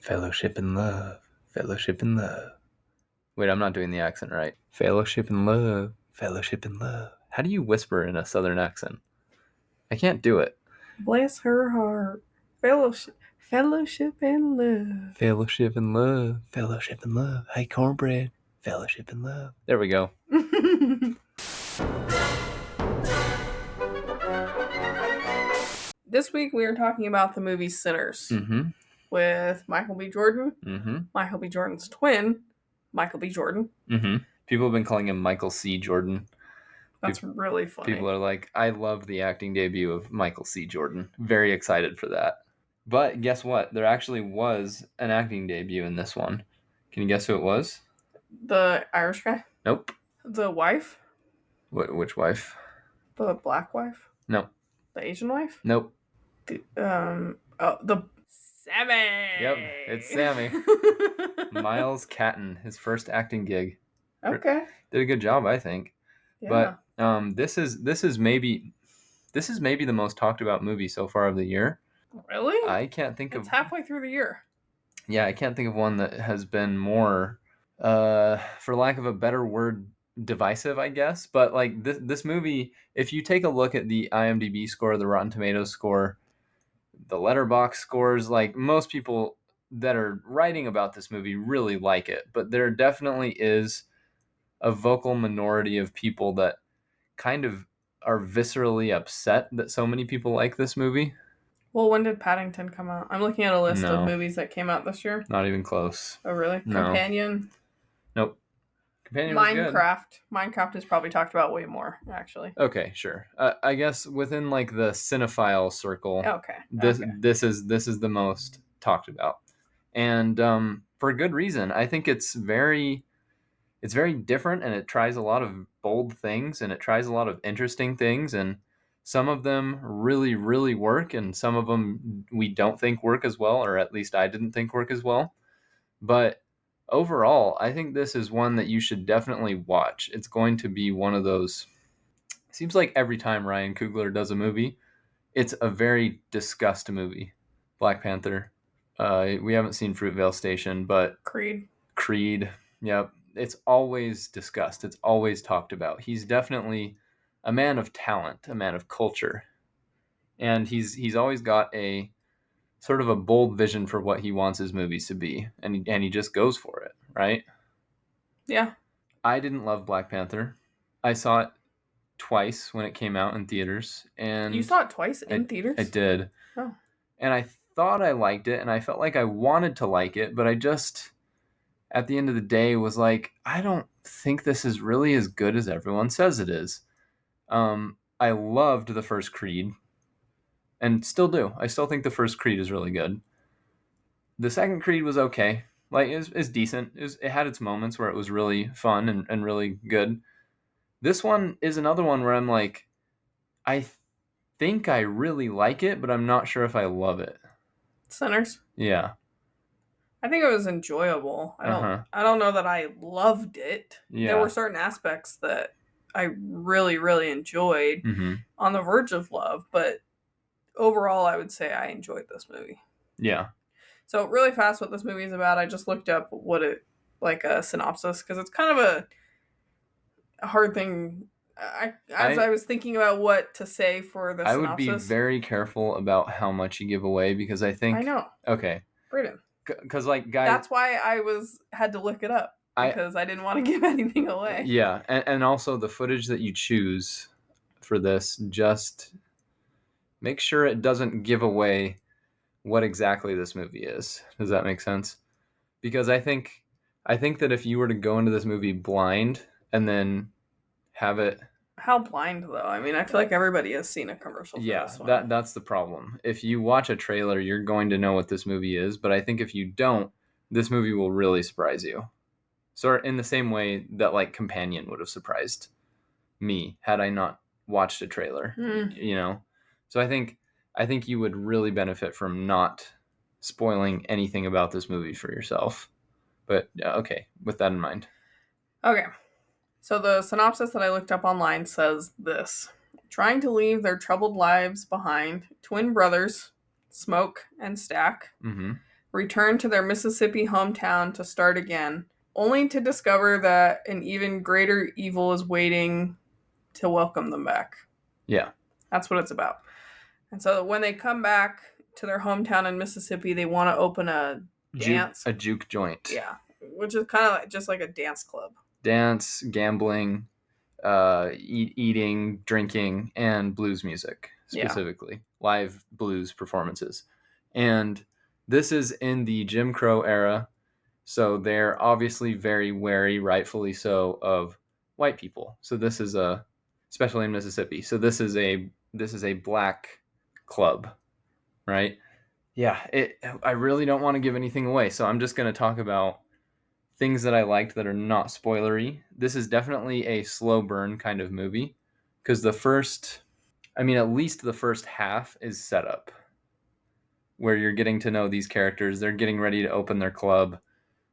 Fellowship in love. Fellowship in love. Wait, I'm not doing the accent right. Fellowship in love. Fellowship in love. How do you whisper in a southern accent? I can't do it. Bless her heart. Fellowship and love. Fellowship in love. Fellowship in love. Hey, cornbread. Fellowship in love. There we go. This week we are talking about the movie Sinners with Michael B. Jordan, Michael B. Jordan's twin, Michael B. Jordan. People have been calling him Michael C. Jordan. That's really funny. People are like, I love the acting debut of Michael C. Jordan. Very excited for that. But guess what? There actually was an acting debut in this one. Can you guess who it was? The Irish guy? Nope. The wife? Which wife? The black wife? No. The Asian wife? Nope. The Sammy. Yep, it's Sammy. Miles Catton, his first acting gig. Okay. Did a good job, I think. Yeah. But this is maybe the most talked about movie so far of the year. Really? I can't think It's halfway through the year. Yeah, I can't think of one that has been more, for lack of a better word, divisive, I guess. But like this movie, if you take a look at the IMDb score, the Rotten Tomatoes score, the Letterboxd scores, like most people that are writing about this movie really like it. But there definitely is a vocal minority of people that kind of are viscerally upset that so many people like this movie. Well, when did Paddington come out? I'm looking at a list of movies that came out this year. Not even close. Oh, really? No. Companion? Nope. Companion was good. Minecraft is probably talked about way more, actually. Okay, sure. I guess within like the cinephile circle, this is the most talked about, and for good reason. I think it's very different, and it tries a lot of bold things, and it tries a lot of interesting things, and some of them really, really work, and some of them we don't think work as well, or at least I didn't think work as well. But overall, I think this is one that you should definitely watch. It's going to be one of those. Seems like every time Ryan Coogler does a movie, it's a very discussed movie. Black Panther. We haven't seen Fruitvale Station, but Creed. Yep. It's always discussed. It's always talked about. He's definitely a man of talent, a man of culture. And he's always got a sort of a bold vision for what he wants his movies to be. And he just goes for it, right? Yeah. I didn't love Black Panther. I saw it twice when it came out in theaters, and you saw it twice in theaters? I did. Oh. And I thought I liked it, and I felt like I wanted to like it, but I just, at the end of the day, was like, I don't think this is really as good as everyone says it is. I loved the first Creed, and still do. I still think the first Creed is really good. The second Creed was okay. Like, it's decent. It had its moments where it was really fun and really good. This one is another one where I'm like, I think I really like it, but I'm not sure if I love it. Sinners? Yeah. I think it was enjoyable. I don't know that I loved it. Yeah. There were certain aspects that I really, really enjoyed on the verge of love, but overall I would say I enjoyed this movie. Yeah. So really fast what this movie is about, I just looked up a synopsis, because it's kind of a hard thing. I was thinking about what to say for the synopsis. I would be very careful about how much you give away, because I think... I know. Okay. Brayden. Because, like, guys... That's why I had to look it up, because I didn't want to give anything away. Yeah, and also the footage that you choose for this, just make sure it doesn't give away what exactly this movie is. Does that make sense? Because I think that if you were to go into this movie blind and then have it... How blind, though? I mean, I feel like everybody has seen a commercial for this one. Yeah, that's the problem. If you watch a trailer, you're going to know what this movie is, but I think if you don't, this movie will really surprise you. Sort in the same way that, like, Companion would have surprised me had I not watched a trailer, you know? So I think you would really benefit from not spoiling anything about this movie for yourself. But, okay, with that in mind. Okay. So the synopsis that I looked up online says this. Trying to leave their troubled lives behind, twin brothers, Smoke and Stack, return to their Mississippi hometown to start again, only to discover that an even greater evil is waiting to welcome them back. Yeah. That's what it's about. And so when they come back to their hometown in Mississippi, they want to open a dance. A juke joint. Yeah. Which is kind of just like a dance club. Dance, gambling, eating, drinking, and blues music specifically. Yeah. Live blues performances. And this is in the Jim Crow era. So they're obviously very wary, rightfully so, of white people. So this is especially in Mississippi. So this is a black club, right? Yeah, I really don't want to give anything away, so I'm just going to talk about things that I liked that are not spoilery. This is definitely a slow burn kind of movie because at least the first half is set up where you're getting to know these characters. They're getting ready to open their club.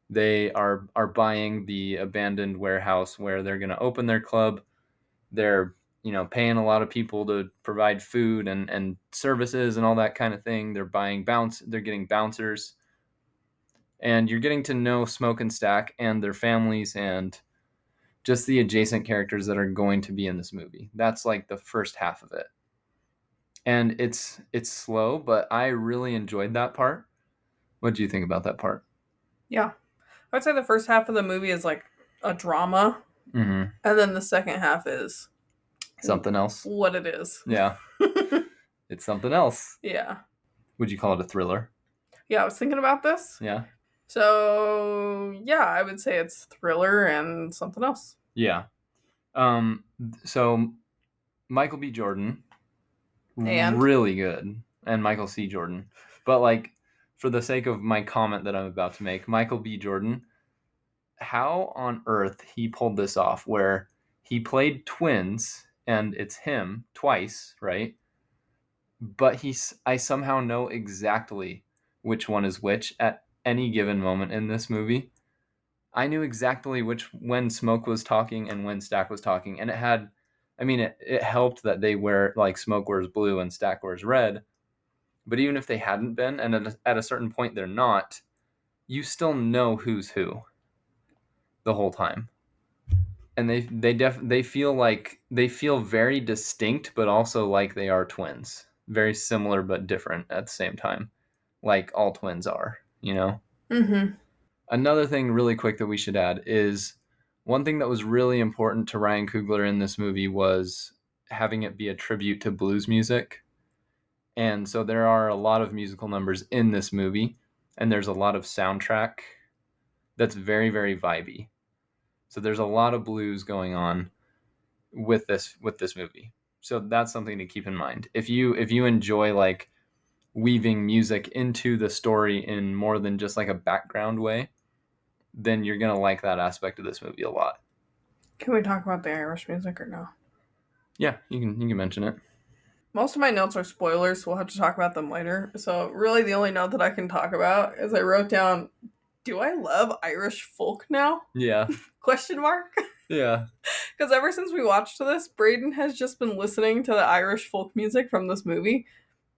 They are buying the abandoned warehouse where they're going to open their club. They're paying a lot of people to provide food and services and all that kind of thing. They're getting bouncers, and you're getting to know Smoke and Stack and their families and just the adjacent characters that are going to be in this movie. That's like the first half of it, and it's slow, but I really enjoyed that part. What do you think about that part? Yeah, I would say the first half of the movie is like a drama, and then the second half is something else. What it is. Yeah. It's something else. Yeah. Would you call it a thriller? Yeah, I was thinking about this. Yeah. So, yeah, I would say it's thriller and something else. Yeah. So Michael B. Jordan, really good, and Michael C. Jordan. But like, for the sake of my comment that I'm about to make, Michael B. Jordan, how on earth he pulled this off where he played twins and it's him twice, right? But I somehow know exactly which one is which at any given moment in this movie. I knew exactly when Smoke was talking and when Stack was talking, and it helped that they wear, like, Smoke wears blue and Stack wears red, but even if they hadn't been, and at a certain point they're not, you still know who's who the whole time. And they feel very distinct, but also like they are twins. Very similar but different at the same time, like all twins are, Mm-hmm. Another thing really quick that we should add is one thing that was really important to Ryan Coogler in this movie was having it be a tribute to blues music. And so there are a lot of musical numbers in this movie, and there's a lot of soundtrack that's very, very vibey. So there's a lot of blues going on with this movie. So that's something to keep in mind. If you enjoy like weaving music into the story in more than just like a background way, then you're gonna like that aspect of this movie a lot. Can we talk about the Irish music or no? Yeah, you can mention it. Most of my notes are spoilers, so we'll have to talk about them later. So really the only note that I can talk about is I wrote down, do I love Irish folk now? Yeah. Question mark? Yeah. Because ever since we watched this, Braden has just been listening to the Irish folk music from this movie,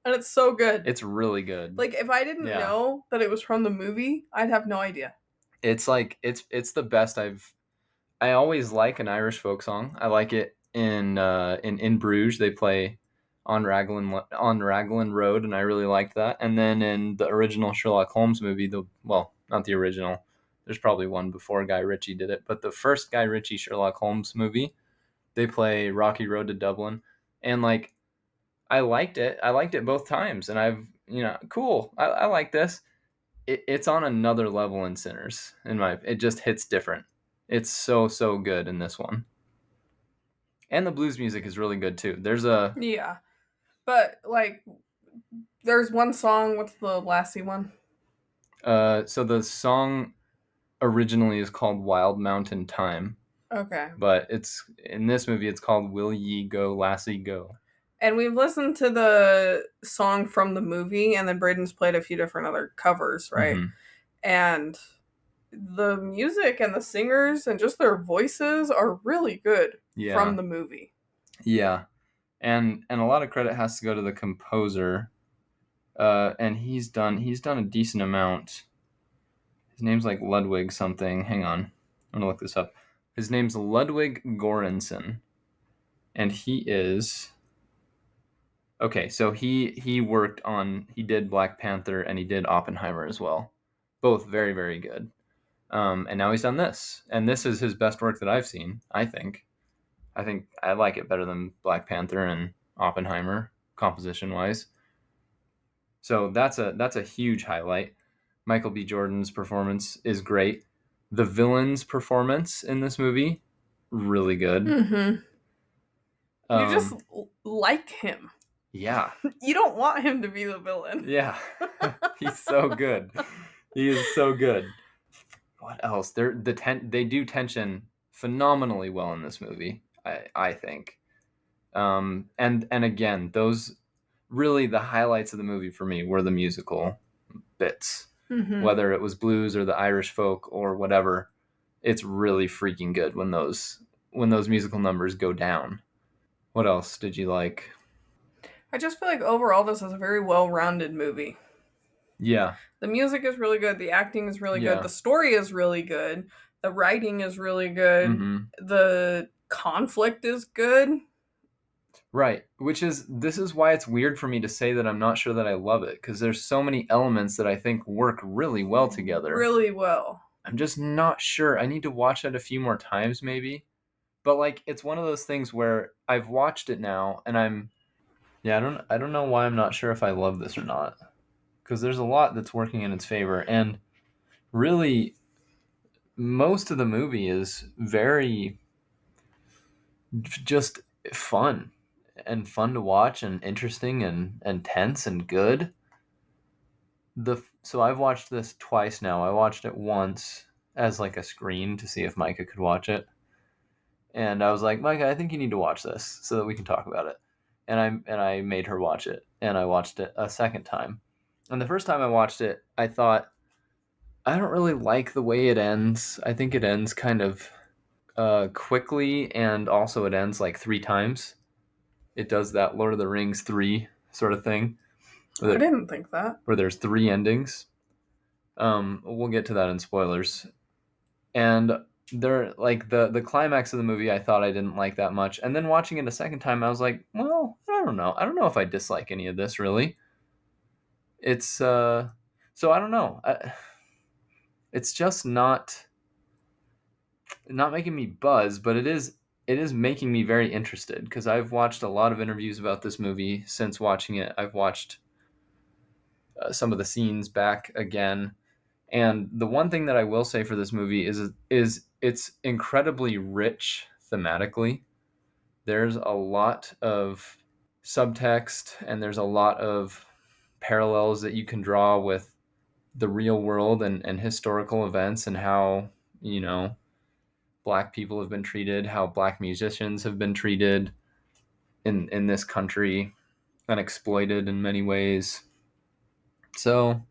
and it's so good. It's really good. Like, if I didn't know that it was from the movie, I'd have no idea. It's like, it's the best I always like an Irish folk song. I like it in Bruges. They play on Raglan Road, and I really liked that. And then in the original Sherlock Holmes movie, not the original, there's probably one before Guy Ritchie did it, but the first Guy Ritchie Sherlock Holmes movie, they play Rocky Road to Dublin, and like, I liked it both times, and cool, I like this. It's on another level in Sinners. It just hits different. It's so good in this one. And the blues music is really good too. Yeah. But like, there's one song, what's the Lassie one? So the song originally is called Wild Mountain Time. Okay. But in this movie it's called Will Ye Go Lassie Go. And we've listened to the song from the movie, and then Braden's played a few different other covers, right? Mm-hmm. And the music and the singers and just their voices are really good from the movie. Yeah. And a lot of credit has to go to the composer. And he's done a decent amount. His name's like Ludwig something. Hang on, I'm gonna look this up. His name's Ludwig Göransson, and he is okay. So he worked on, he did Black Panther and he did Oppenheimer as well, both very, very good. And now he's done this, and this is his best work that I've seen. I think I like it better than Black Panther and Oppenheimer composition wise. So that's a huge highlight. Michael B. Jordan's performance is great. The villain's performance in this movie, really good. Mm-hmm. You just like him. Yeah. You don't want him to be the villain. Yeah. He's so good. He is so good. What else? They do tension phenomenally well in this movie, I think. And again, those really the highlights of the movie for me were the musical bits. Mm-hmm. Whether it was blues or the Irish folk or whatever, it's really freaking good when those musical numbers go down. What else did you like? I just feel like overall this is a very well-rounded movie. Yeah. The music is really good. The acting is really good. The story is really good. The writing is really good. Mm-hmm. The conflict is good. Right. This is why it's weird for me to say that I'm not sure that I love it, because there's so many elements that I think work really well together. Really well. I'm just not sure. I need to watch it a few more times maybe. But like, it's one of those things where I've watched it now and I don't know why I'm not sure if I love this or not. Because there's a lot that's working in its favor, and really most of the movie is very just fun to watch and interesting and tense and good. So I've watched this twice now. I watched it once as like a screen to see if Micah could watch it. And I was like, Micah, I think you need to watch this so that we can talk about it. And I made her watch it, and I watched it a second time. And the first time I watched it, I thought, I don't really like the way it ends. I think it ends kind of quickly, and also it ends like 3 times. It does that Lord of the Rings 3 sort of thing. I didn't think that. Where there's 3 endings. We'll get to that in spoilers. And there, like the climax of the movie, I thought I didn't like that much. And then watching it a second time, I was like, well, I don't know. I don't know if I dislike any of this really. It's so I don't know. It's just not making me buzz, but it is making me very interested, because I've watched a lot of interviews about this movie since watching it. I've watched some of the scenes back again, and the one thing that I will say for this movie is it's incredibly rich thematically. There's a lot of subtext, and there's a lot of parallels that you can draw with the real world and historical events, and how, Black people have been treated, how Black musicians have been treated in this country and exploited in many ways. So,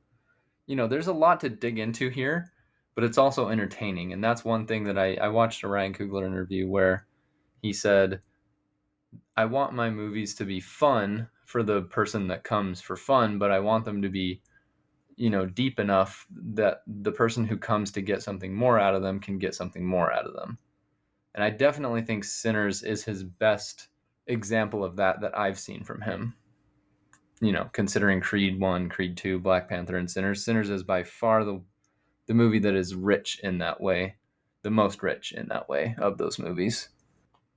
there's a lot to dig into here, but it's also entertaining. And that's one thing that I watched a Ryan Coogler interview where he said, I want my movies to be fun for the person that comes for fun, but I want them to be, deep enough that the person who comes to get something more out of them can get something more out of them. And I definitely think Sinners is his best example of that I've seen from him. Considering Creed 1, Creed 2, Black Panther, and Sinners. Sinners is by far the movie that is rich in that way, the most rich in that way of those movies.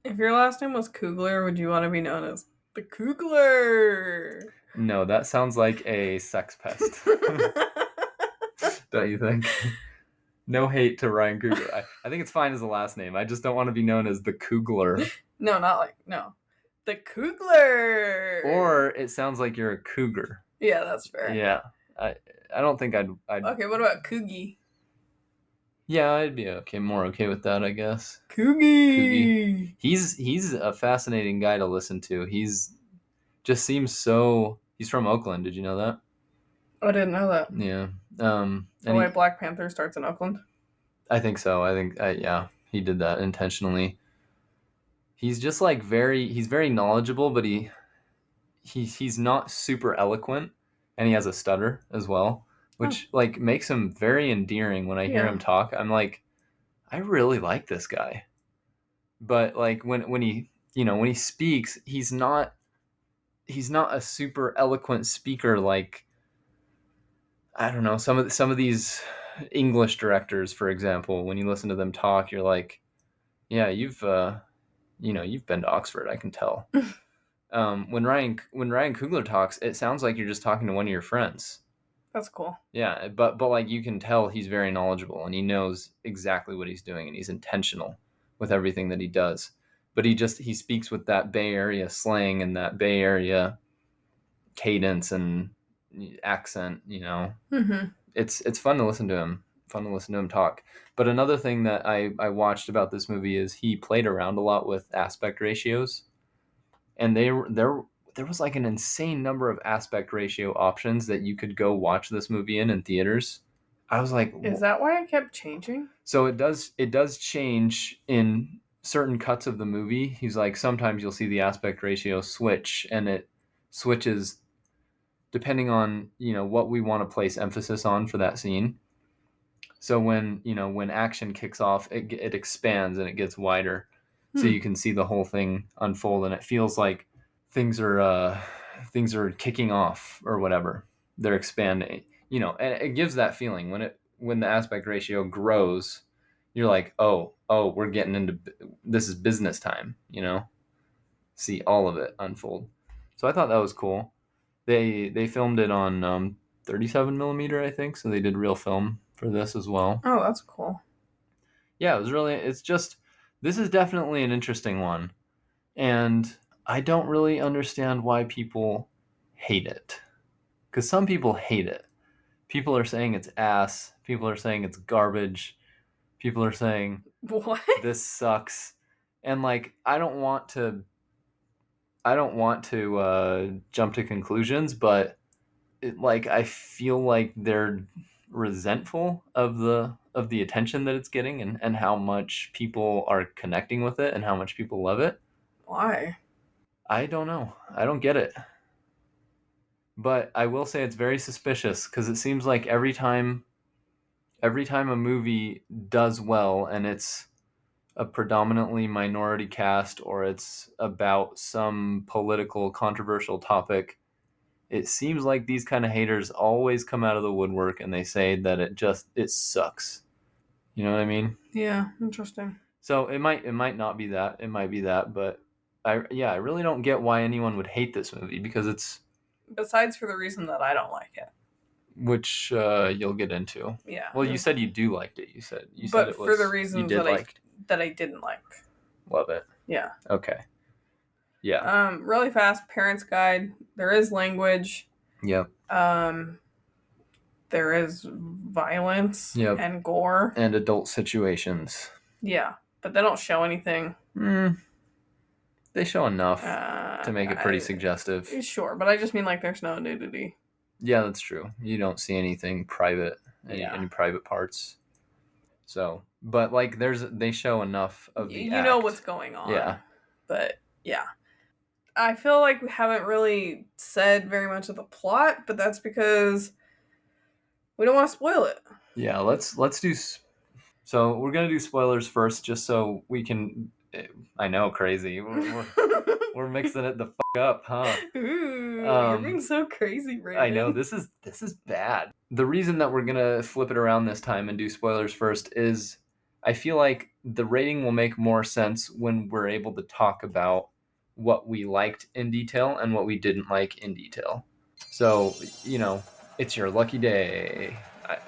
If your last name was Coogler, would you want to be known as the Coogler? No, that sounds like a sex pest. Don't you think? No hate to Ryan Coogler. I think it's fine as a last name. I just don't want to be known as the Coogler. No. The Coogler! Or it sounds like you're a cougar. Yeah, that's fair. Yeah. I don't think I'd... Okay, what about Coogie? Yeah, I'd be more okay with that, I guess. Coogie! He's a fascinating guy to listen to. He's just seems so... He's from Oakland. Did you know that? I didn't know that. Yeah. Why Black Panther starts in Oakland? I think so. I think, yeah, he did that intentionally. He's just like he's very knowledgeable, but he's not super eloquent. and he has a stutter as well, which like makes him very endearing. When I hear him talk, I'm like, I really like this guy. But like when he when he speaks, he's not a super eloquent speaker like, I don't know, some of these English directors, for example. When you listen to them talk, you're like, yeah, you've been to Oxford, I can tell. When Ryan Coogler talks, it sounds like you're just talking to one of your friends. That's cool. Yeah, but like you can tell he's very knowledgeable and he knows exactly what he's doing and he's intentional with everything that he does. But he speaks with that Bay Area slang and that Bay Area cadence and accent, Mm-hmm. It's fun to listen to him. Fun to listen to him talk. But another thing that I watched about this movie is he played around a lot with aspect ratios. And there was like an insane number of aspect ratio options that you could go watch this movie in theaters. I was like, is that why it kept changing? So it does change in certain cuts of the movie. He's like, sometimes you'll see the aspect ratio switch, and it switches depending on what we want to place emphasis on for that scene. So when action kicks off, it expands and it gets wider, so you can see the whole thing unfold, and it feels like things are kicking off or whatever. They're expanding, and it gives that feeling when the aspect ratio grows. You're like, oh, we're getting into this is business time. See all of it unfold. So I thought that was cool. They filmed it on 37 millimeter, I think. So they did real film for this as well. Oh, that's cool. Yeah, it's just, this is definitely an interesting one. And I don't really understand why people hate it. Because some people hate it. People are saying it's ass. People are saying it's garbage. People are saying, what? This sucks. And like, I don't want to jump to conclusions, but I feel like they're resentful of the attention that it's getting and how much people are connecting with it and how much people love it. Why? I don't know. I don't get it. But I will say it's very suspicious because it seems like every time a movie does well and it's a predominantly minority cast or it's about some political controversial topic, it seems like these kind of haters always come out of the woodwork and they say that it sucks. You know what I mean? Yeah, interesting. So it might not be that. It might be that, but I really don't get why anyone would hate this movie because it's, besides for the reason that I don't like it, which you'll get into. Yeah. Well, you said you do liked it. You said it was for the reasons that I didn't like. Love it. Yeah. Okay. Yeah. Really fast. Parents' Guide. There is language. Yep. There is violence. Yep. And gore and adult situations. Yeah, but they don't show anything. They show enough to make it pretty suggestive. Sure, but I just mean like there's no nudity. Yeah, that's true. You don't see anything private, any private parts. So, but like they show enough of the act. Know what's going on. Yeah. But yeah. I feel like we haven't really said very much of the plot, but that's because we don't want to spoil it. Yeah, let's do. So we're gonna do spoilers first, just so we can. I know, crazy. We're mixing it the fuck up, huh? Ooh, you're being so crazy, Brandon. I know, this is bad. The reason that we're gonna flip it around this time and do spoilers first is I feel like the rating will make more sense when we're able to talk about what we liked in detail and what we didn't like in detail. So, it's your lucky day.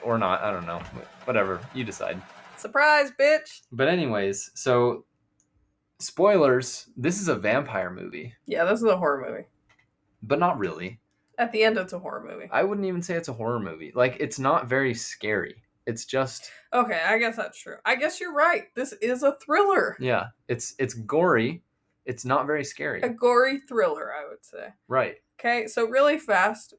Or not, I don't know. Whatever, you decide. Surprise, bitch! But anyways, so spoilers, this is a vampire movie. Yeah, this is a horror movie. But not really. At the end, it's a horror movie. I wouldn't even say it's a horror movie. Like, it's not very scary. It's just... Okay, I guess that's true. I guess you're right. This is a thriller. Yeah, it's gory. It's not very scary. A gory thriller, I would say. Right. Okay, so really fast,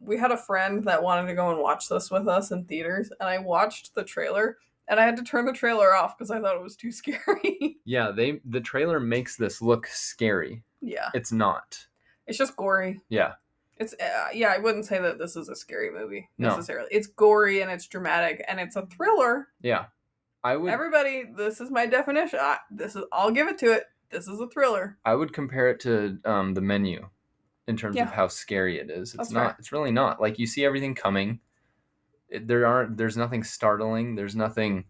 we had a friend that wanted to go and watch this with us in theaters, and I watched the trailer, and I had to turn the trailer off because I thought it was too scary. Yeah, the trailer makes this look scary. Yeah. It's not. It's just gory. Yeah. It's I wouldn't say that this is a scary movie necessarily. No. It's gory and it's dramatic and it's a thriller. Yeah, I would. Everybody, this is my definition. I'll give it to it. This is a thriller. I would compare it to The Menu in terms of how scary it is. It's not. Fair. It's really not. Like, you see everything coming. There's nothing startling. There's nothing.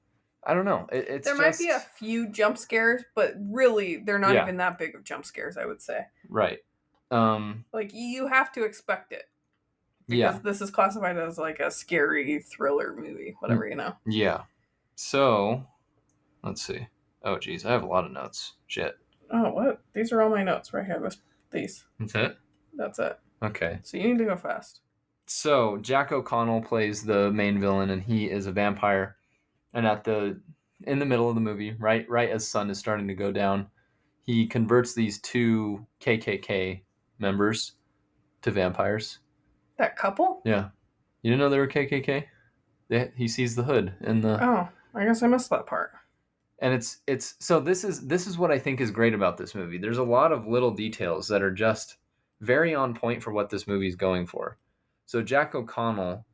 I don't know. There might be a few jump scares, but really, they're not even that big of jump scares, I would say. Right. Like, you have to expect it. Because this is classified as like a scary thriller movie, whatever, you know. Yeah. So, let's see. Oh, geez. I have a lot of notes. Shit. Oh, what? These are all my notes right here. These. That's it? That's it. Okay. So you need to go fast. So, Jack O'Connell plays the main villain, and he is a vampire. And in the middle of the movie, right as sun is starting to go down, he converts these 2 KKK members to vampires. That couple? Yeah. You didn't know they were KKK? He sees the hood in the... Oh, I guess I missed that part. And it's so this is what I think is great about this movie. There's a lot of little details that are just very on point for what this movie is going for. So Jack O'Connell,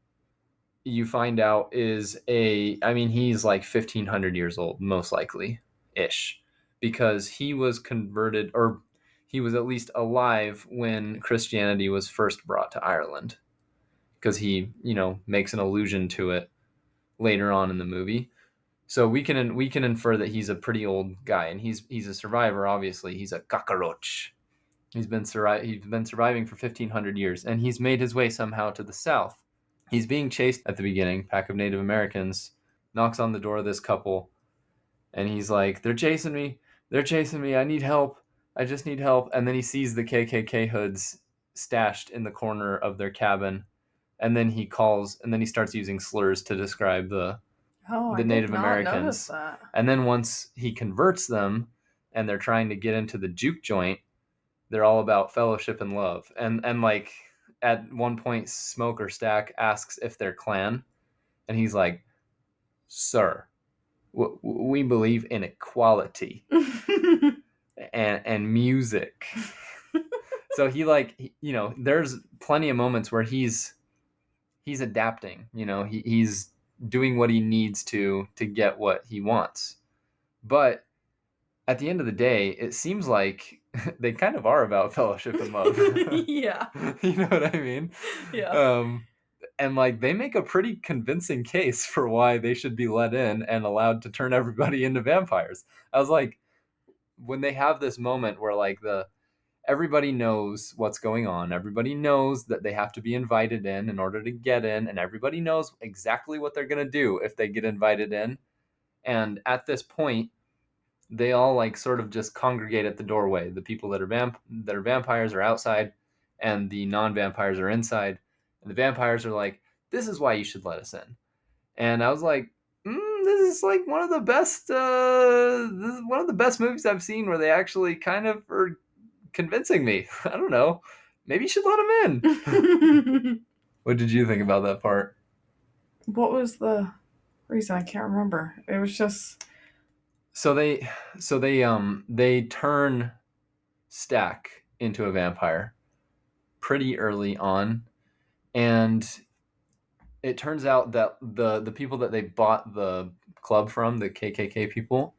you find out, he's like 1,500 years old, most likely, ish, because he was converted, or he was at least alive when Christianity was first brought to Ireland, because he, makes an allusion to it later on in the movie. So we can infer that he's a pretty old guy, and he's a survivor. Obviously, he's a cockroach. He's been surviving for 1,500 years, and he's made his way somehow to the south. He's being chased at the beginning. Pack of Native Americans knocks on the door of this couple, and he's like, "They're chasing me. They're chasing me. I need help. I just need help." And then he sees the KKK hoods stashed in the corner of their cabin, and then he starts using slurs to describe the Native Americans. And then once he converts them and they're trying to get into the juke joint, they're all about fellowship and love. And like, at one point, Smoke or Stack asks if they're Klan, and he's like, "Sir, we believe in equality and music." So he there's plenty of moments where he's adapting. He's doing what he needs to get what he wants. But at the end of the day, it seems like they kind of are about fellowship and love. Yeah. You know what I mean? Yeah. And like, they make a pretty convincing case for why they should be let in and allowed to turn everybody into vampires. I was like, when they have this moment where like everybody knows what's going on. Everybody knows that they have to be invited in order to get in, and everybody knows exactly what they're going to do if they get invited in. And at this point, they all like sort of just congregate at the doorway. The people that are vampires are outside, and the non-vampires are inside. And the vampires are like, "This is why you should let us in." And I was like, this is like one of the best. This is one of the best movies I've seen where they actually kind of are convincing me. I don't know. Maybe you should let him in. What did you think about that part? What was the reason? I can't remember. It was just... So they turn Stack into a vampire pretty early on, and it turns out that the people that they bought the club from, the KKK people,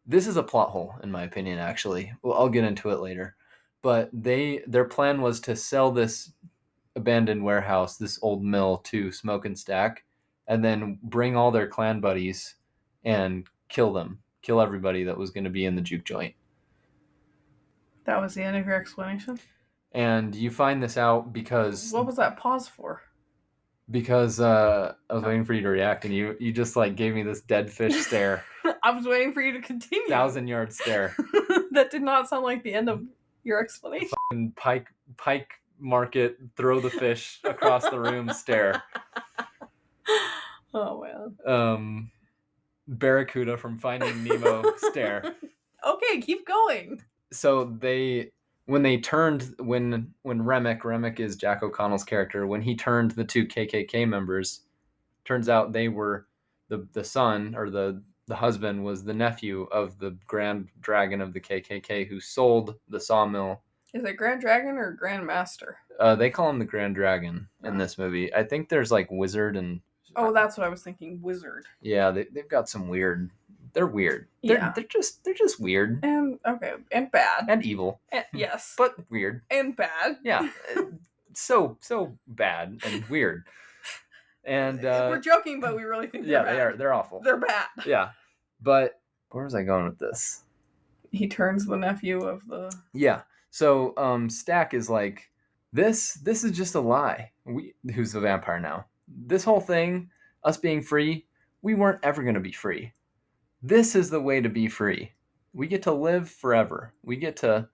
this is a plot hole in my opinion, actually. Well, I'll get into it later. But their plan was to sell this abandoned warehouse, this old mill, to Smoke and Stack, and then bring all their clan buddies and kill everybody that was going to be in the juke joint. That was the end of your explanation? And you find this out because... What was that pause for? Because I was waiting for you to react, and you just like gave me this dead fish stare. I was waiting for you to continue. 1,000-yard stare. That did not sound like the end of your explanation. Pike market, throw the fish across the room stare. Oh man. Barracuda from Finding Nemo stare. Okay, keep going. So when Remick is Jack O'Connell's character, when he turned the 2 KKK members, turns out they were the son, or the husband was the nephew of the Grand Dragon of the KKK who sold the sawmill. Is it Grand Dragon or Grand Master? They call him the Grand Dragon in this movie. I think there's like wizard and. Oh, that's what I was thinking. Wizard. Yeah, they've got some weird. They're weird. They're just weird. And okay, and bad. And evil. And, yes. But weird. And bad. Yeah. So bad and weird. And we're joking, but we really think they're bad. They are. They're awful. They're bad. Yeah. But where was I going with this? He turns the nephew of the. Yeah. So Stack is like, this is just a lie. Who's the vampire now? This whole thing, us being free, we weren't ever going to be free. This is the way to be free. We get to live forever. We get to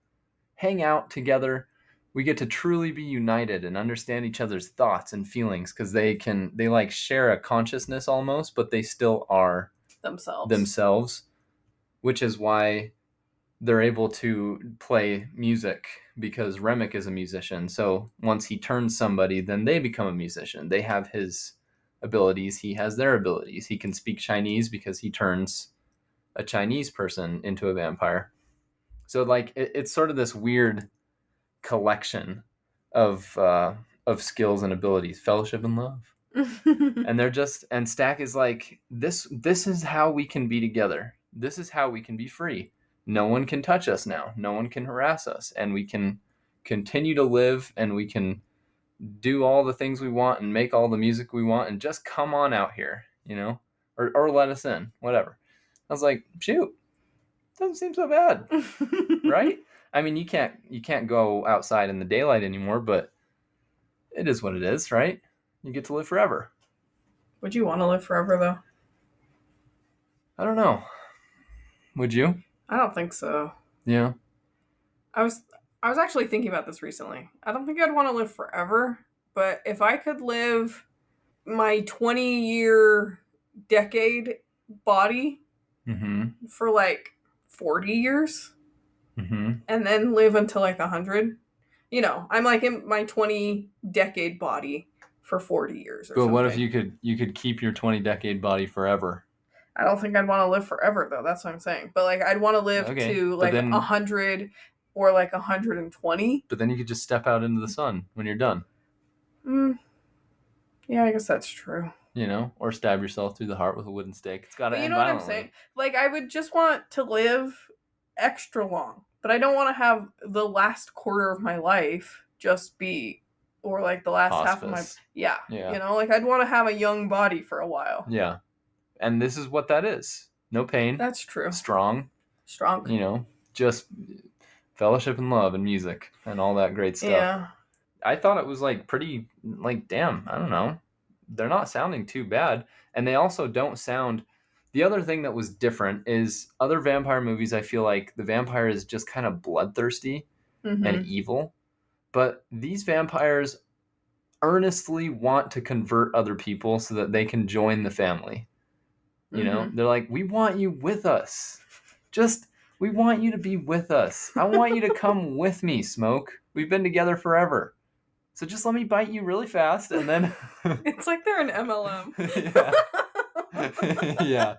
hang out together. We get to truly be united and understand each other's thoughts and feelings, because they like share a consciousness almost, but they still are themselves, which is why they're able to play music, because Remick is a musician. So once he turns somebody, then they become a musician. They have his abilities. He has their abilities. He can speak Chinese because he turns a Chinese person into a vampire. So like it's sort of this weird collection of skills and abilities, fellowship and love. And Stack is like, this is how we can be together. This is how we can be free. No one can touch us now. No one can harass us, and we can continue to live, and we can do all the things we want and make all the music we want, and just come on out here, or let us in, whatever. I was like, shoot, doesn't seem so bad, right? I mean, you can't go outside in the daylight anymore, but it is what it is, right? You get to live forever. Would you want to live forever, though? I don't know. Would you? I don't think so. Yeah. I was actually thinking about this recently. I don't think I'd want to live forever, but if I could live my 20-year decade body for like 40 years and then live until like 100, I'm like in my 20 decade body for 40 years or something. But what if you could keep your 20 decade body forever? I don't think I'd want to live forever, though. That's what I'm saying. But like, I'd want to live to like 100 or like 120. But then you could just step out into the sun when you're done. Yeah, I guess that's true. Or stab yourself through the heart with a wooden stake. It's got to end violently. What I'm saying? Like, I would just want to live extra long, but I don't want to have the last quarter of my life just be, or like the last half of my. Yeah. Like I'd want to have a young body for a while. Yeah. And this is what that is. No pain. That's true. Strong. Just fellowship and love and music and all that great stuff. Yeah. I thought it was like pretty, like, damn, I don't know. They're not sounding too bad. And they also don't sound. The other thing that was different is other vampire movies, I feel like the vampire is just kind of bloodthirsty and evil. But these vampires earnestly want to convert other people so that they can join the family. They're like, we want you with us. We want you to be with us. I want you to come with me, Smoke. We've been together forever. So just let me bite you really fast, and then... It's like they're an MLM. Yeah.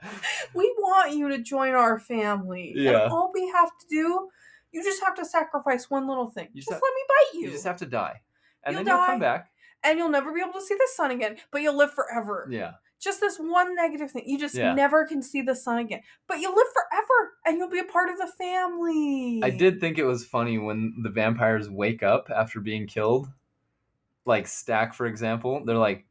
We want you to join our family. Yeah. And all we have to do, you just have to sacrifice one little thing. Just let me bite you. You just have to die. And then you'll come back. And you'll never be able to see the sun again, but you'll live forever. Yeah. Just this one negative thing. You just never can see the sun again. But you'll live forever, and you'll be a part of the family. I did think it was funny when the vampires wake up after being killed. Like Stack, for example. They're like,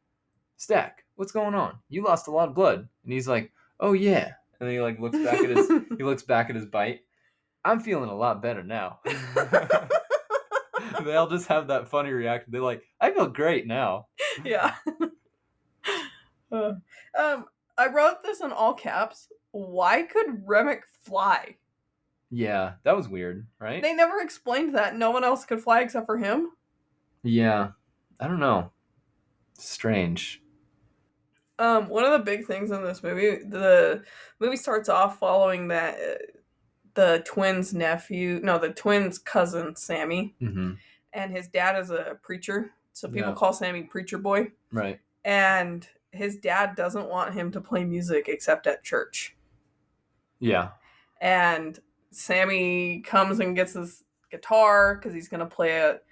Stack, what's going on? You lost a lot of blood. And he's like, oh, yeah. And then he like looks back at his bite. I'm feeling a lot better now. They all just have that funny reaction. They're like, I feel great now. Yeah. I wrote this in all caps. Why could Remick fly? Yeah, that was weird, right? They never explained that. No one else could fly except for him. Yeah, I don't know. Strange. One of the big things in this movie, the movie starts off following that the twins' cousin, Sammy, and his dad is a preacher, so people call Sammy Preacher Boy. Right. And his dad doesn't want him to play music except at church. Yeah. And Sammy comes and gets his guitar because he's going to play at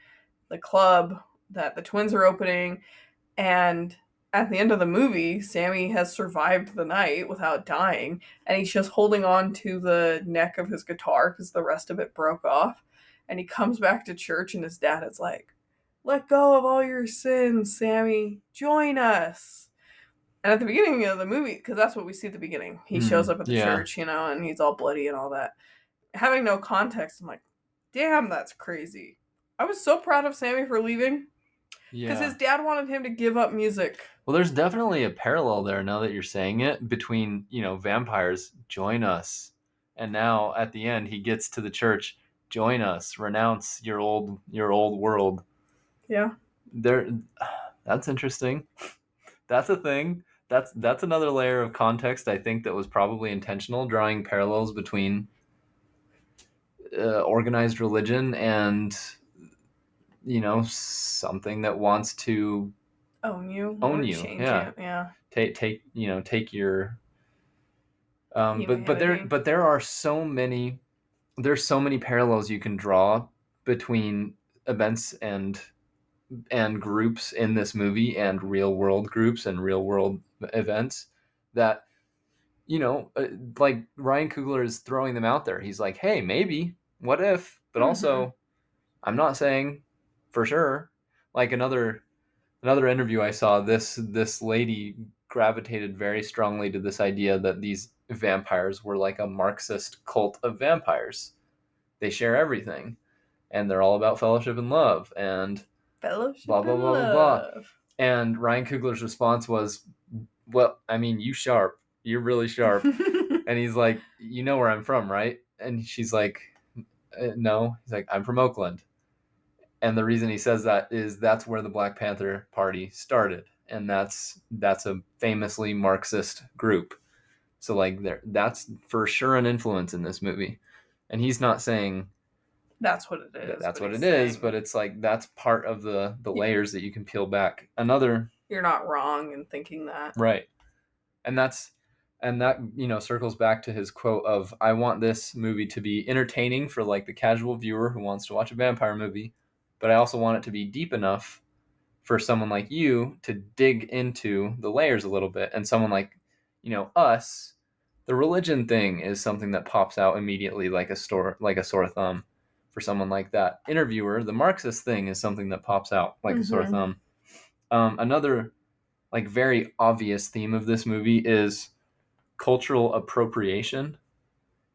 the club that the twins are opening, and at the end of the movie, Sammy has survived the night without dying, and he's just holding on to the neck of his guitar because the rest of it broke off. And he comes back to church, and his dad is like, "Let go of all your sins, Sammy. Join us." And at the beginning of the movie, because that's what we see at the beginning, he shows up at the church, and he's all bloody and all that. Having no context, I'm like, damn, that's crazy. I was so proud of Sammy for leaving. Because his dad wanted him to give up music. Well, there's definitely a parallel there now that you're saying it between, vampires, join us. And now at the end he gets to the church, join us, renounce your old world. Yeah. That's interesting. That's a thing. That's another layer of context I think that was probably intentional, drawing parallels between organized religion and something that wants to own you, change yeah. you. Yeah. Take your but there are so many parallels you can draw between events and groups in this movie and real world groups and real world events that like Ryan Coogler is throwing them out there. He's like, hey, maybe, what if, but also I'm not saying for sure. Like another interview I saw, this lady gravitated very strongly to this idea that these vampires were like a Marxist cult of vampires. They share everything, and they're all about fellowship and love, and fellowship blah blah and blah love. blah blah. And Ryan Coogler's response was, "Well, I mean, you sharp. You're really sharp." And he's like, "You know where I'm from, right?" And she's like, "No." He's like, "I'm from Oakland." And the reason he says that is that's where the Black Panther Party started, and that's a famously Marxist group. So like that's for sure an influence in this movie. And he's not saying that's what it is. That's what it is, but it's like that's part of the layers that you can peel back. You're not wrong in thinking that. Right. And that circles back to his quote of, I want this movie to be entertaining for like the casual viewer who wants to watch a vampire movie, but I also want it to be deep enough for someone like you to dig into the layers a little bit. And someone like, us, the religion thing is something that pops out immediately like a sore thumb. For someone like that interviewer, the Marxist thing is something that pops out like a sore thumb. Another like very obvious theme of this movie is cultural appropriation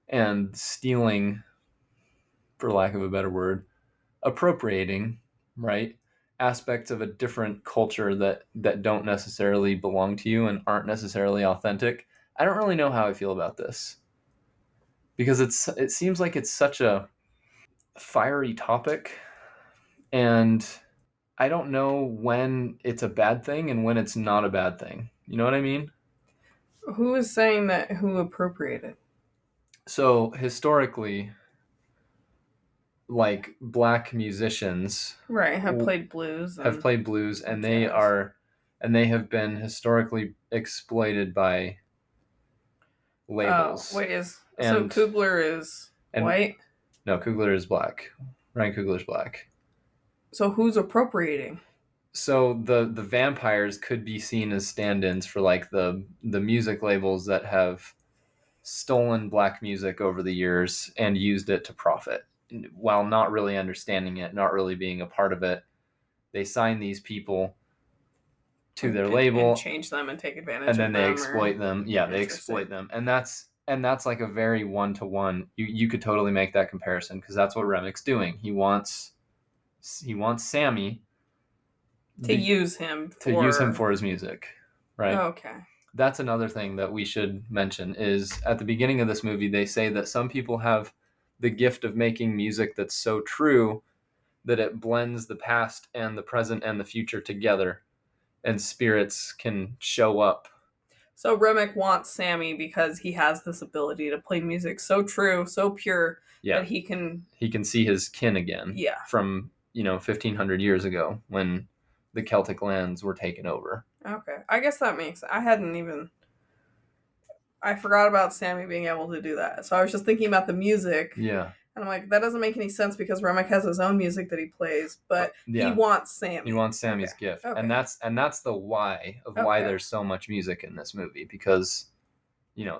and stealing, for lack of a better word, appropriating, right? Aspects of a different culture that don't necessarily belong to you and aren't necessarily authentic. I don't really know how I feel about this because it seems like it's such a fiery topic, and I don't know when it's a bad thing and when it's not a bad thing. You know what I mean? Who is saying that? Who appropriated? So historically, like black musicians, right, have played blues, and they have been historically exploited by labels. So Coogler is white? No, Coogler is black. Ryan Coogler is black. So who's appropriating? So the vampires could be seen as stand-ins for like the music labels that have stolen black music over the years and used it to profit while not really understanding it, not really being a part of it. They sign these people to their label and change them and take advantage of them, and then they exploit them. Yeah, they exploit them. And that's like a very one-to-one. You could totally make that comparison because that's what Remic's doing. He wants Sammy to use him for his music, right? Okay. That's another thing that we should mention is at the beginning of this movie, they say that some people have the gift of making music that's so true that it blends the past and the present and the future together, and spirits can show up. So Remick wants Sammy because he has this ability to play music so true, so pure, that he can see his kin again. Yeah. From 1500 years ago when the Celtic lands were taken over. Okay. I guess that makes... I forgot about Sammy being able to do that. So I was just thinking about the music. Yeah. And I'm like, that doesn't make any sense because Remek has his own music that he plays, but he wants Sammy. He wants Sammy's gift. Okay. And that's the why of why there's so much music in this movie, because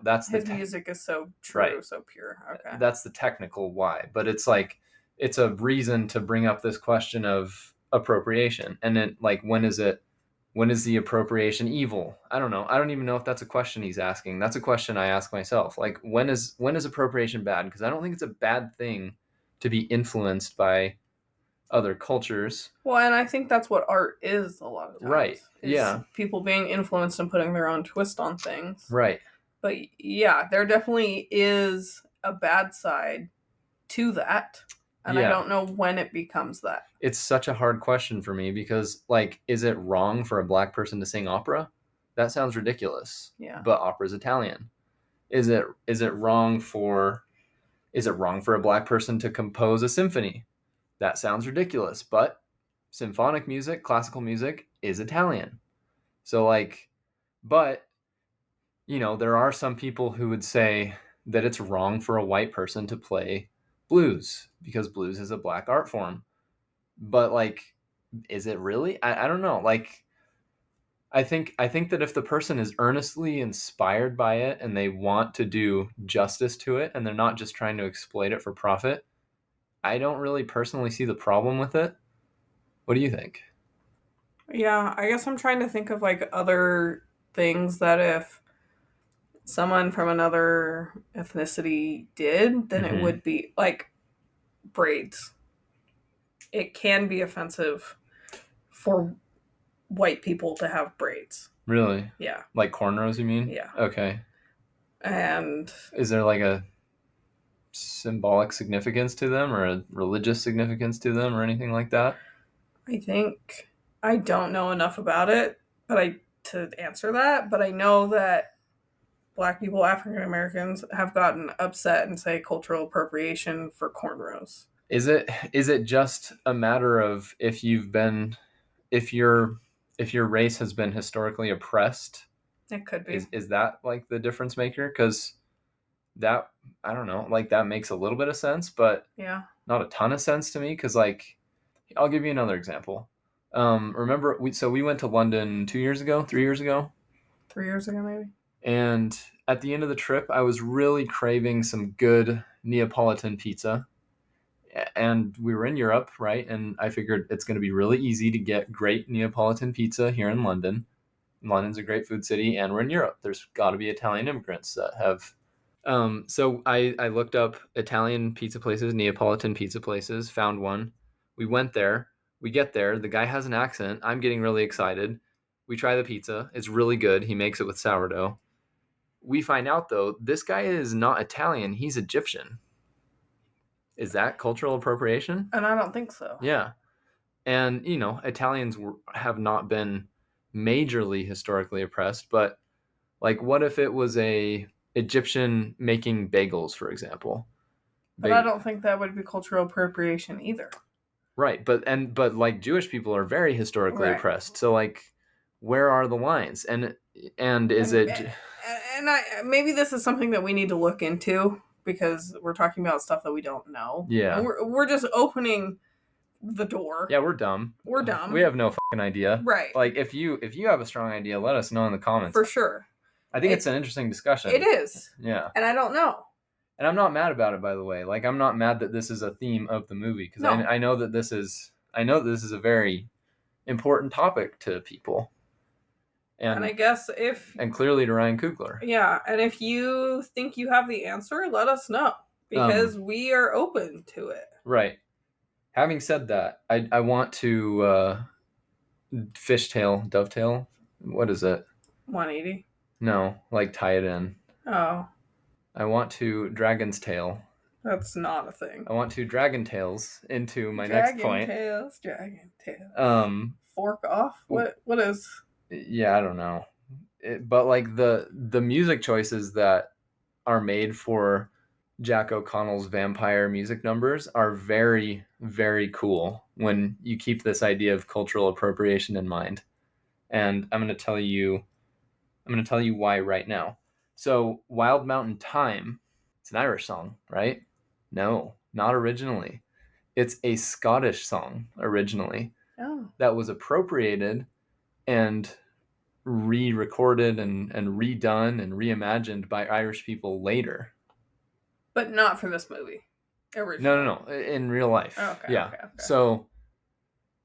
that's his music is so true, right. So pure. Okay. That's the technical why, but it's like it's a reason to bring up this question of appropriation. And then like when is the appropriation evil? I don't know. I don't even know if that's a question he's asking. That's a question I ask myself. Like when is appropriation bad? Because I don't think it's a bad thing to be influenced by other cultures. Well, and I think that's what art is a lot of times. Right. Yeah. People being influenced and putting their own twist on things. Right. But yeah, there definitely is a bad side to that. And I don't know when it becomes that. It's such a hard question for me because, like, is it wrong for a black person to sing opera? That sounds ridiculous. Yeah. But opera's Italian. Is it wrong for a black person to compose a symphony? That sounds ridiculous. But symphonic music, classical music is Italian. So like, but there are some people who would say that it's wrong for a white person to play blues because blues is a black art form. But like, is it really? I don't know. Like, I think that if the person is earnestly inspired by it and they want to do justice to it and they're not just trying to exploit it for profit, I don't really personally see the problem with it. What do you think? Yeah, I guess I'm trying to think of like other things that if someone from another ethnicity did, then it would be like braids. It can be offensive for white people to have braids. Really? Yeah. Like cornrows, you mean? Yeah. Okay. And is there like a symbolic significance to them or a religious significance to them or anything like that? I think I don't know enough about it, to answer that, but I know that Black people, African Americans, have gotten upset and say cultural appropriation for cornrows. Is it just a matter of if your race has been historically oppressed? It could be. Is that like the difference maker? Because that, I don't know, like that makes a little bit of sense, but yeah, not a ton of sense to me. Because like, I'll give you another example. Remember we went to London 3 years ago maybe. And at the end of the trip, I was really craving some good Neapolitan pizza. And we were in Europe, right? And I figured it's going to be really easy to get great Neapolitan pizza here in London. London's a great food city, and we're in Europe. There's got to be Italian immigrants that have. So I looked up Italian pizza places, Neapolitan pizza places, found one. We went there. We get there. The guy has an accent. I'm getting really excited. We try the pizza. It's really good. He makes it with sourdough. We find out, though, this guy is not Italian. He's Egyptian. Is that cultural appropriation? And I don't think so. Yeah. And, Italians have not been majorly historically oppressed, but like, what if it was a Egyptian making bagels, for example? But I don't think that would be cultural appropriation either. Right. But like Jewish people are very historically oppressed. So like, where are the lines? And is it... And maybe this is something that we need to look into because we're talking about stuff that we don't know. Yeah. And we're just opening the door. Yeah, we're dumb. We're dumb. We have no fucking idea. Right. Like, if you have a strong idea, let us know in the comments. For sure. I think it's an interesting discussion. It is. Yeah. And I don't know. And I'm not mad about it, by the way. Like, I'm not mad that this is a theme of the movie because I know that this is a very important topic to people. And I guess and clearly to Ryan Coogler. Yeah, and if you think you have the answer, let us know because we are open to it. Right. Having said that, I want to dovetail. What is it? 180. No, like tie it in. Oh. I want to dragon's tail. That's not a thing. I want to dragon tails into my next point. Dragon tails. Fork off? What is? Yeah, I don't know. But like the music choices that are made for Jack O'Connell's vampire music numbers are very, very cool when you keep this idea of cultural appropriation in mind. And I'm going to tell you why right now. So Wild Mountain Thyme, it's an Irish song, right? No, not originally. It's a Scottish song originally. That was appropriated and re-recorded and redone and reimagined by Irish people later. But not for this movie. Originally. No. In real life. Okay. Yeah. Okay.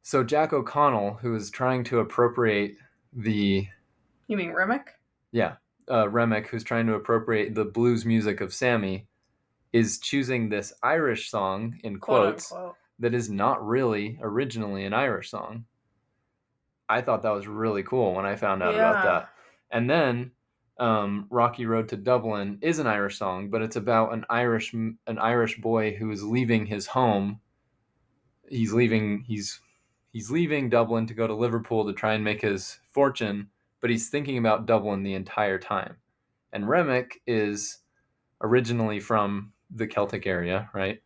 So Jack O'Connell, who is trying to appropriate the... You mean Remick? Yeah. Remick, who's trying to appropriate the blues music of Sammy, is choosing this Irish song, in quotes, that is not really originally an Irish song. I thought that was really cool when I found out about that. And then Rocky Road to Dublin is an Irish song, but it's about an Irish boy who is leaving his home. He's leaving Dublin to go to Liverpool to try and make his fortune, but he's thinking about Dublin the entire time. And Remick is originally from the Celtic area, right?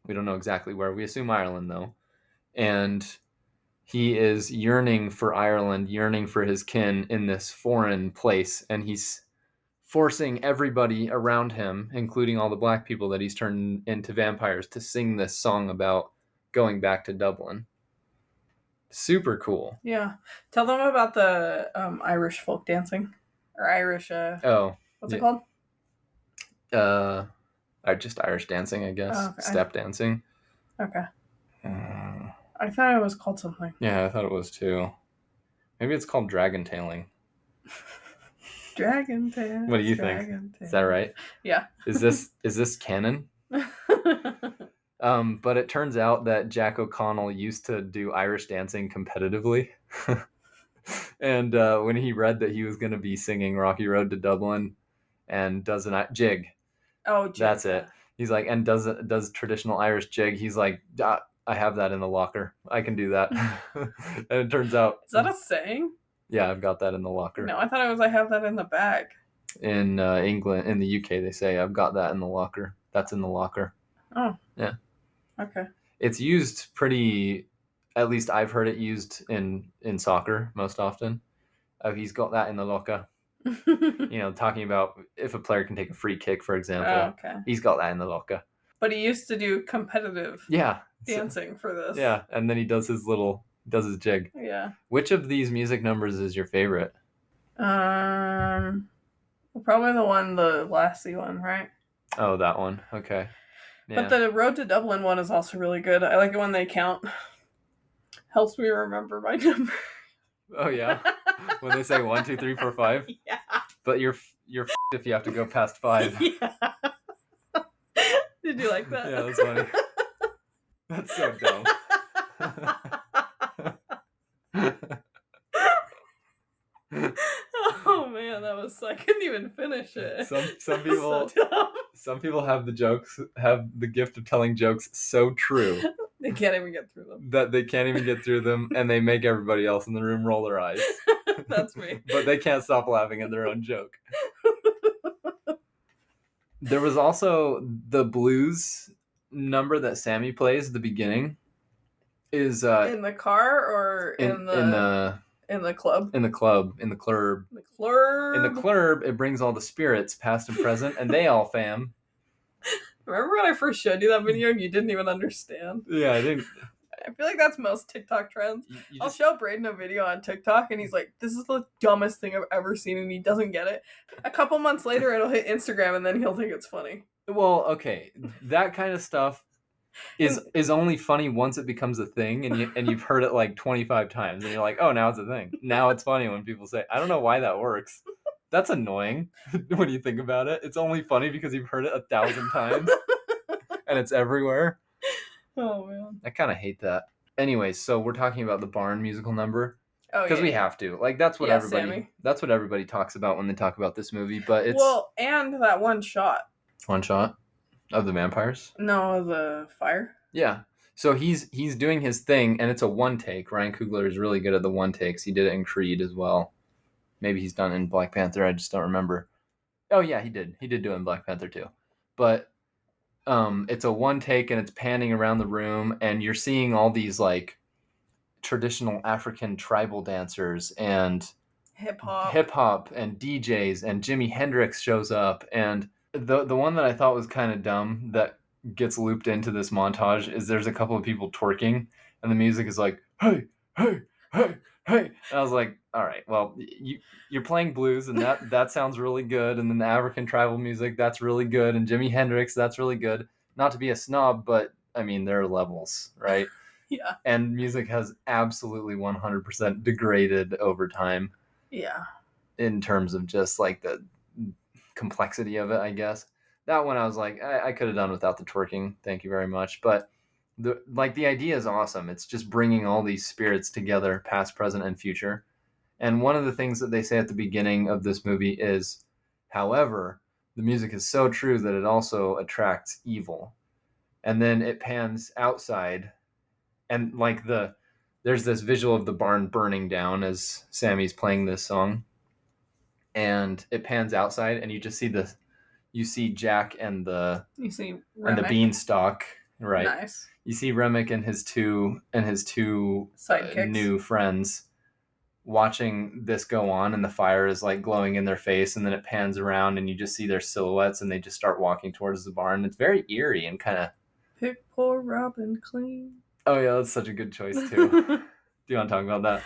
We don't know exactly where. We assume Ireland, though. And he is yearning for Ireland, yearning for his kin in this foreign place, and he's forcing everybody around him, including all the black people that he's turned into vampires, to sing this song about going back to Dublin. Super cool. Yeah. Tell them about the Irish folk dancing. Or Irish... what's it called? Just Irish dancing, I guess. Okay. Step dancing. Okay. I thought it was called something. Yeah, I thought it was too. Maybe it's called dragon tailing. Dragon tail. What do you think? Is that right? Yeah. Is this canon? But it turns out that Jack O'Connell used to do Irish dancing competitively. And when he read that he was going to be singing Rocky Road to Dublin and does a jig. Oh, jig. That's it. He's like, and does traditional Irish jig. He's like, I have that in the locker. I can do that. And it turns out... Is that a saying? Yeah, I've got that in the locker. No, I thought it was I have that in the bag. In England, in the UK, they say, I've got that in the locker. That's in the locker. Oh. Yeah. Okay. It's used pretty... At least I've heard it used in soccer most often. He's got that in the locker. Talking about if a player can take a free kick, for example. Oh, okay. He's got that in the locker. But he used to do competitive dancing for this. Yeah, and then he does his jig. Yeah. Which of these music numbers is your favorite? Probably the Lassie one, right? Oh, that one. Okay. Yeah. But the Road to Dublin one is also really good. I like it when they count. Helps me remember my number. Oh yeah, when they say 1, 2, 3, 4, 5. Yeah. But you're if you have to go past 5. Yeah. Did you like that? Yeah, that's funny. That's so dumb. Oh man, I couldn't even finish it. Some people some people have the gift of telling jokes so true. They can't even get through them. That they can't even get through them, and they make everybody else in the room roll their eyes. That's me. But they can't stop laughing at their own joke. There was also the blues number that Sammy plays at the beginning. Is in the car or in the club? In the club. In the club. The club. In the club, it brings all the spirits, past and present, and they all fam. Remember when I first showed you that video and you didn't even understand? Yeah, I didn't. I feel like that's most TikTok trends. I'll show Braden a video on TikTok and he's like, this is the dumbest thing I've ever seen, and he doesn't get it. A couple months later, it'll hit Instagram and then he'll think it's funny. Well, okay. That kind of stuff is only funny once it becomes a thing, and you've heard it like 25 times, and you're like, oh, now it's a thing. Now it's funny when people say, I don't know why that works. That's annoying when you think about it. It's only funny because you've heard it 1,000 times, and it's everywhere. Oh man, I kind of hate that. Anyways, so we're talking about the barn musical number. Oh, because we have to. Like that's what everybody talks about when they talk about this movie. But it's and that one shot. One shot of the vampires? No, the fire. Yeah. So he's doing his thing, and it's a one take. Ryan Coogler is really good at the one takes. He did it in Creed as well. Maybe he's done it in Black Panther. I just don't remember. Oh yeah, he did. He did do it in Black Panther too. But it's a one take, and it's panning around the room, and you're seeing all these like traditional African tribal dancers and hip hop and DJs, and Jimi Hendrix shows up, and the one that I thought was kind of dumb that gets looped into this montage is there's a couple of people twerking, and the music is like, hey, hey, hey, hey. And I was like, all right, well, you're playing blues, and that sounds really good, and then the African tribal music, that's really good, and Jimi Hendrix, that's really good. Not to be a snob, but I mean, there are levels, right? Yeah. And music has absolutely 100% degraded over time. Yeah. In terms of just like the complexity of it, I guess. That one I was like, I could have done without the twerking. Thank you very much. But the idea is awesome. It's just bringing all these spirits together, past, present, and future. And one of the things that they say at the beginning of this movie is, however, the music is so true that it also attracts evil. And then it pans outside, and like there's this visual of the barn burning down as Sammy's playing this song, and it pans outside, and you see Jack and the beanstalk, right? Nice. You see Remick and his two new friends watching this go on, and the fire is like glowing in their face, and then it pans around, and you just see their silhouettes, and they just start walking towards the barn. It's very eerie and kind of pick poor Robin clean. Oh yeah, that's such a good choice too. Do you want to talk about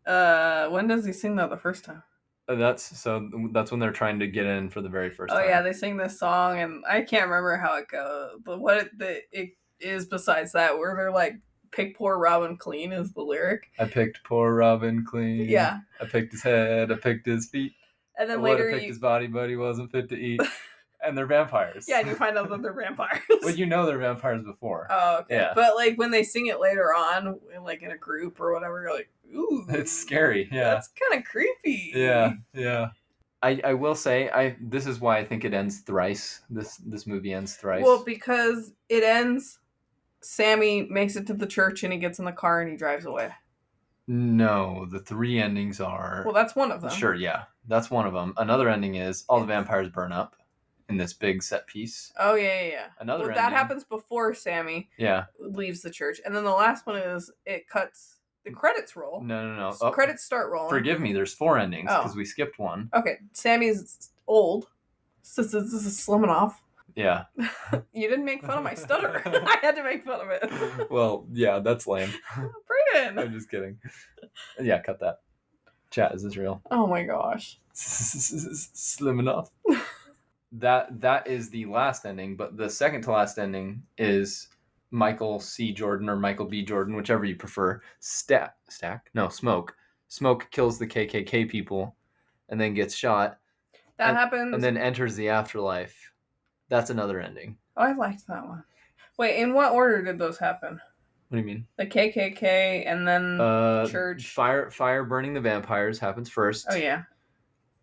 that? When does he sing that the first time? That's when they're trying to get in for the very first time. Oh yeah, they sing this song, and I can't remember how it goes, but what it is besides that, where they're like, pick poor Robin clean is the lyric. I picked poor Robin clean. Yeah. I picked his head, I picked his feet. And then later I picked his body, but he wasn't fit to eat. And they're vampires. Yeah, and you find out that they're vampires. Well, you know they're vampires before. Oh, okay. Yeah. But like when they sing it later on, like in a group or whatever, you're like, ooh. It's scary, yeah. That's kind of creepy. Yeah, yeah. I will say, this is why I think it ends thrice. This movie ends thrice. Well, because it ends, Sammy makes it to the church and he gets in the car and he drives away. No, the 3 endings are... Well, that's one of them. Sure, yeah. That's one of them. Another ending is all the vampires burn up in this big set piece. Oh, yeah. Another ending... that happens before Sammy leaves the church. And then the last one is it cuts... The credits roll. No. So credits start rolling. Forgive me, there's 4 endings because we skipped one. Okay, Sammy's old. This is slimming off. Yeah. You didn't make fun of my stutter. I had to make fun of it. Well, yeah, that's lame. Brayden! I'm just kidding. Yeah, cut that. Chat, is this real? Oh my gosh. Slimming off. That is the last ending, but the second to last ending is Michael C. Jordan or Michael B. Jordan, whichever you prefer. Smoke. Smoke kills the KKK people and then gets shot. That happens. And then enters the afterlife. That's another ending. Oh, I liked that one. Wait, in what order did those happen? What do you mean? The KKK and then church. Fire burning the vampires happens first. Oh, yeah.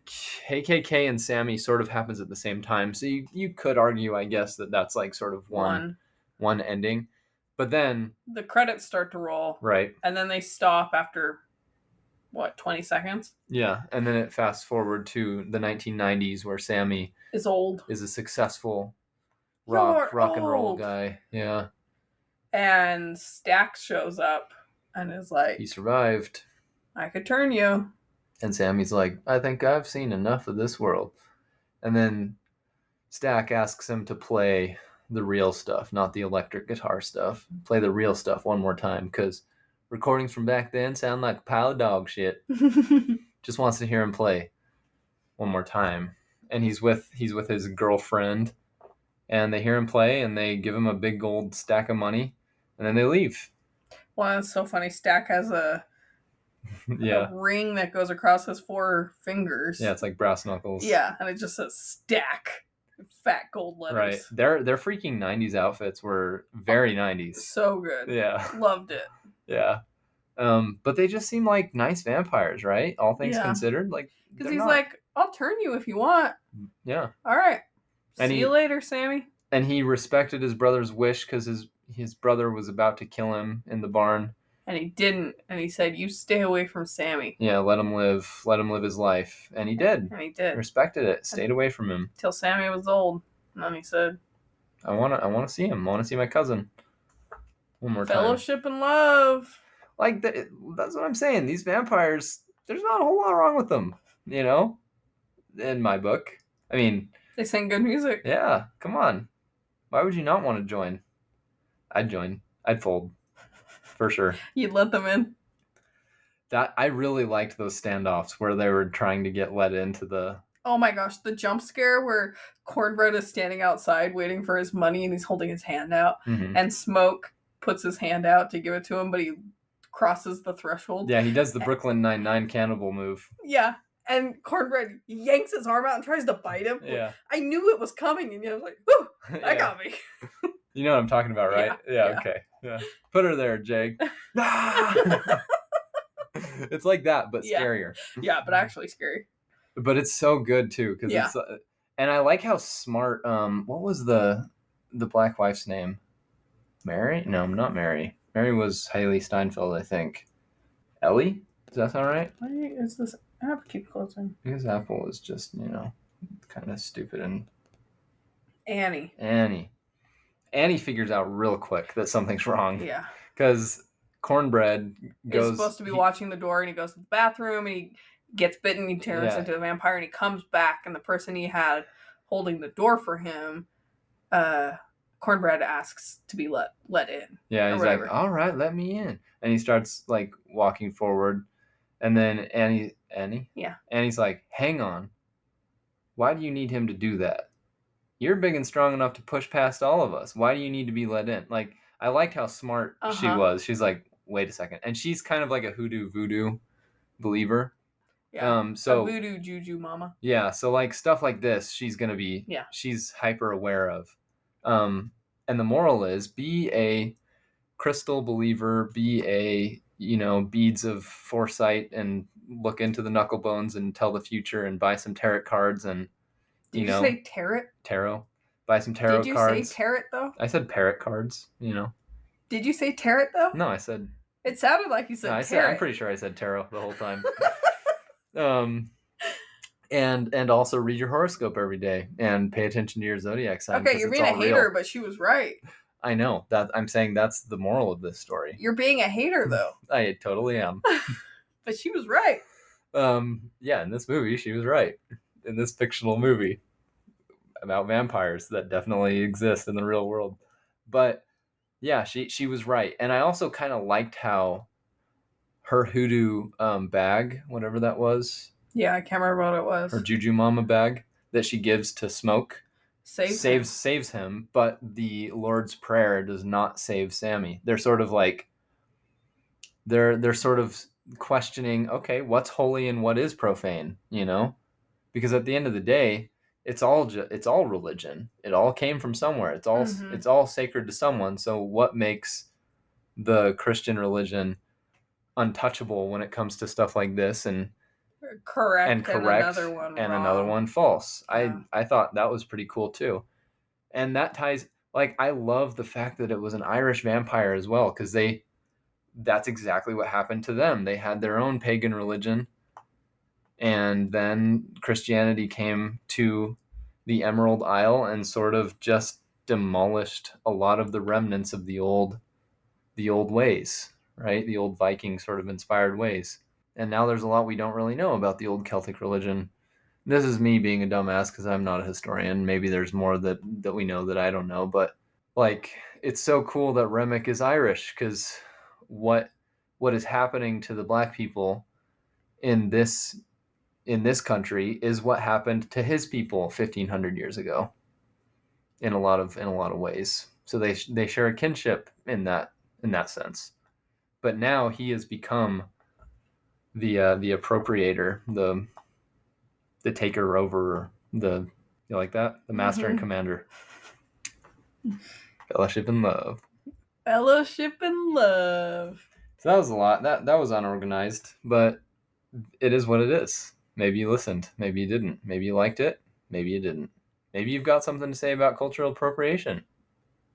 KKK and Sammy sort of happens at the same time. So you could argue, I guess, that that's like sort of one ending. But then... The credits start to roll. Right. And then they stop after, 20 seconds? Yeah. And then it fast forward to the 1990s where Sammy... is old. Is a successful rock and roll guy. Yeah. And Stax shows up and is like... He survived. I could turn you. And Sammy's like, I think I've seen enough of this world. And then Stack asks him to play the real stuff, not the electric guitar stuff. Play the real stuff one more time, because recordings from back then sound like a pile of dog shit. Just wants to hear him play one more time. And he's with his girlfriend, and they hear him play, and they give him a big gold stack of money, and then they leave. Well, that's so funny. Stack has a ring that goes across his 4 fingers. Yeah, it's like brass knuckles. Yeah, and it just says Stack. Fat gold letters. Right. Their freaking 90s outfits were very 90s. So good. Yeah. Loved it. Yeah. But they just seem like nice vampires, right? All things considered. Like, because he's like, I'll turn you if you want. Yeah. All right. See you later, Sammy. And he respected his brother's wish because his brother was about to kill him in the barn. And he didn't. And he said, you stay away from Sammy. Yeah, let him live his life. And he did. Respected it. Stayed away from him. Till Sammy was old. And then he said, I wanna see him. I wanna see my cousin. One more time. Fellowship and love. Like, that's what I'm saying. These vampires, there's not a whole lot wrong with them, in my book. I mean... They sing good music. Yeah, come on. Why would you not want to join? I'd join. I'd fold. For sure. You'd let them in? That I really liked those standoffs where they were trying to get let into the... Oh my gosh, the jump scare where Cornbread is standing outside waiting for his money and he's holding his hand out, and Smoke puts his hand out to give it to him, but he crosses the threshold. Yeah, he does the Brooklyn Nine-Nine cannibal move. Yeah, and Cornbread yanks his arm out and tries to bite him. Yeah. I knew it was coming, and I was like, whew, that got me. You know what I'm talking about, right? Yeah, okay. Yeah. Put her there, Jake. It's like that, but scarier. Yeah, but actually scary. But it's so good too, because it's, and I like how smart. What was the black wife's name? Mary? No, not Mary. Mary was Haley Steinfeld, I think. Ellie? Does that sound right? Why is this app keep closing? Because Apple is just, kind of stupid. And Annie figures out real quick that something's wrong. Yeah. Because Cornbread goes... He's supposed to be watching the door, and he goes to the bathroom, and he gets bitten, he turns into a vampire, and he comes back, and the person he had holding the door for him, Cornbread asks to be let in. Yeah, he's like, all right, let me in. And he starts, like, walking forward. And then Annie? Yeah. Annie's like, hang on. Why do you need him to do that? You're big and strong enough to push past all of us. Why do you need to be let in? Like, I liked how smart she was. She's like, wait a second. And she's kind of like a voodoo believer. Yeah. So a voodoo juju mama. Yeah. So like stuff like this, she's going to be, she's hyper aware of. And the moral is, be a crystal believer, be a, beads of foresight, and look into the knuckle bones and tell the future, and buy some tarot cards, and Did you say tarot? Tarot. Buy some tarot cards. Did you say tarot though? I said parrot cards, Did you say tarot though? No, I said... It sounded like you said tarot. I'm pretty sure I said tarot the whole time. And also read your horoscope every day and pay attention to your zodiac sign. Okay, you're being a hater, but she was right. I know. I'm saying that's the moral of this story. You're being a hater though. I totally am. But she was right. Yeah, in this movie, she was right. In this fictional movie about vampires that definitely exist in the real world. But yeah, she was right. And I also kind of liked how her hoodoo bag, whatever that was. Yeah, I can't remember what it was. Her Juju Mama bag that she gives to Smoke saves him, but the Lord's Prayer does not save Sammy. They're sort of like they're sort of questioning, okay, what's holy and what is profane, Because at the end of the day, it's all religion. It all came from somewhere. It's all sacred to someone. So what makes the Christian religion untouchable when it comes to stuff like this, and correct and another one false? Yeah. I thought that was pretty cool too. And that ties, like, I love the fact that it was an Irish vampire as well, because that's exactly what happened to them. They had their own pagan religion, and then Christianity came to the Emerald Isle and sort of just demolished a lot of the remnants of the old ways, right? The old Viking sort of inspired ways. And now there's a lot we don't really know about the old Celtic religion. This is me being a dumbass because I'm not a historian. Maybe there's more that we know that I don't know. But like, it's so cool that Remick is Irish, because what is happening to the black people in this country is what happened to his people 1,500 years ago. In a lot of ways. So they share a kinship in that sense. But now he has become the appropriator, the taker over, you like that? The master and commander. Fellowship and love. Fellowship and love. So that was a lot. That was unorganized, but it is what it is. Maybe you listened. Maybe you didn't. Maybe you liked it. Maybe you didn't. Maybe you've got something to say about cultural appropriation.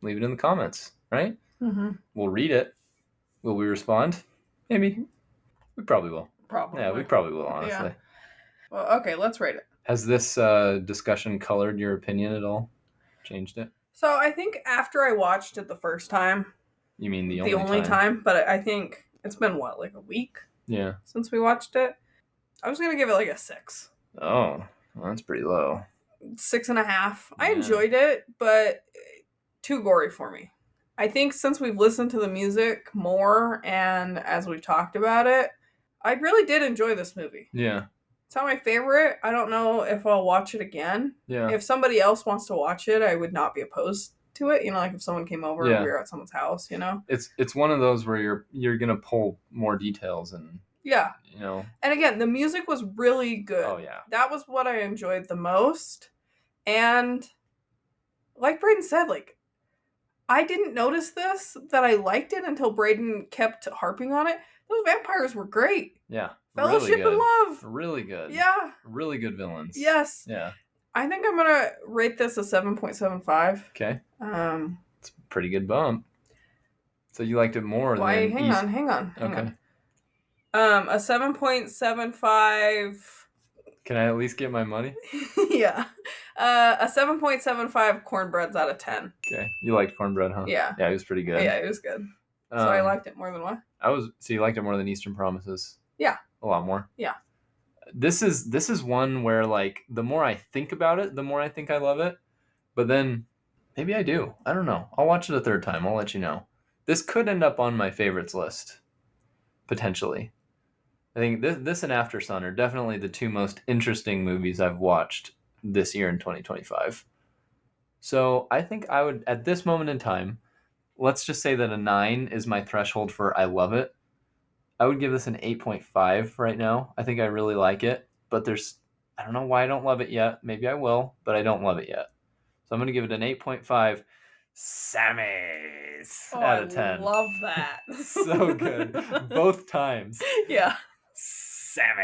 Leave it in the comments, right? Mm-hmm. We'll read it. Will we respond? Maybe. We probably will. Probably. Yeah, we probably will, honestly. Yeah. Well, okay, let's rate it. Has this discussion colored your opinion at all? Changed it? So I think after I watched it the first time. You mean the only time? But I think it's been, what, like a week? Yeah. Since we watched it? I was going to give it like a 6. Oh, well, that's pretty low. 6.5. Yeah. I enjoyed it, but too gory for me. I think since we've listened to the music more and as we've talked about it, I really did enjoy this movie. Yeah. It's not my favorite. I don't know if I'll watch it again. Yeah. If somebody else wants to watch it, I would not be opposed to it. Like if someone came over and we were at someone's house, It's one of those where you're gonna pull more details and And again, the music was really good. Oh yeah. That was what I enjoyed the most. And like Braden said, I didn't notice that I liked it until Braden kept harping on it. Those vampires were great. Yeah. Fellowship really and love. Really good. Yeah. Really good villains. Yes. Yeah. I think I'm gonna rate this a 7.75. Okay. It's a pretty good bump. So you liked it more than hang on. A 7.75. Can I at least get my money? Yeah. A 7.75 cornbreads out of 10. Okay. You liked cornbread, huh? Yeah. Yeah, it was pretty good. Yeah, it was good. So I liked it more than what? So you liked it more than Eastern Promises? Yeah. A lot more? Yeah. This is one where the more I think about it, the more I think I love it. But then maybe I do. I don't know. I'll watch it a third time. I'll let you know. This could end up on my favorites list. Potentially. I think this and After Sun are definitely the two most interesting movies I've watched this year in 2025. So I think I would, at this moment in time, let's just say that a 9 is my threshold for I love it. I would give this an 8.5 right now. I think I really like it, but I don't know why I don't love it yet. Maybe I will, but I don't love it yet. So I'm going to give it an 8.5 Sammys out of 10. I love that. So good. Both times. Yeah. Sammy.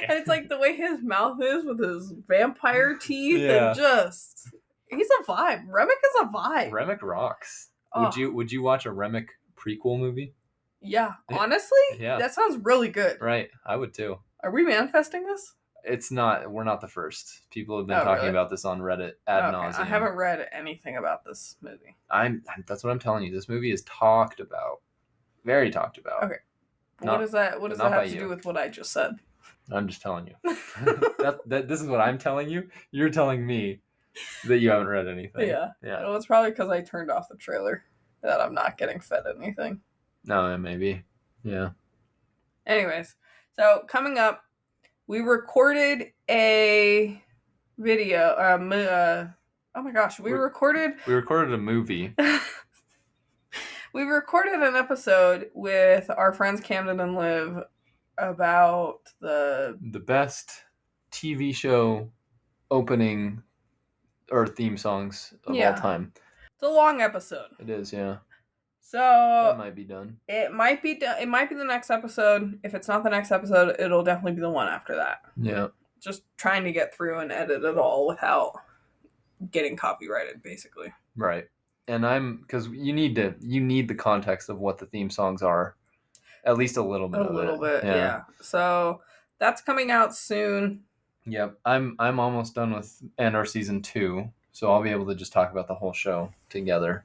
And it's like the way his mouth is with his vampire teeth and he's a vibe. Remick is a vibe. Remick rocks. Oh. Would you watch a Remick prequel movie? Yeah. Honestly? Yeah. That sounds really good. Right. I would too. Are we manifesting this? It's not. We're not the first. People have been talking about this on Reddit ad nauseum. I haven't read anything about this movie. That's what I'm telling you. This movie is talked about. Very talked about. Okay. What does that have to do with what I just said? I'm just telling you. This is what I'm telling you. You're telling me that you haven't read anything. Yeah. Well, it's probably because I turned off the trailer that I'm not getting fed anything. No, maybe. Yeah. Anyways, so coming up, we recorded a video. Oh my gosh, we recorded a movie. We recorded an episode with our friends Camden and Liv about the best TV show opening or theme songs of all time. It's a long episode. It is, yeah. So that might be done. It might be done. It might be the next episode. If it's not the next episode, it'll definitely be the one after that. Yeah. Just trying to get through and edit it all without getting copyrighted, basically. Right. And because you need the context of what the theme songs are, at least a little bit. A little bit, yeah. So that's coming out soon. Yep, I'm almost done with Andor season 2, so I'll be able to just talk about the whole show together.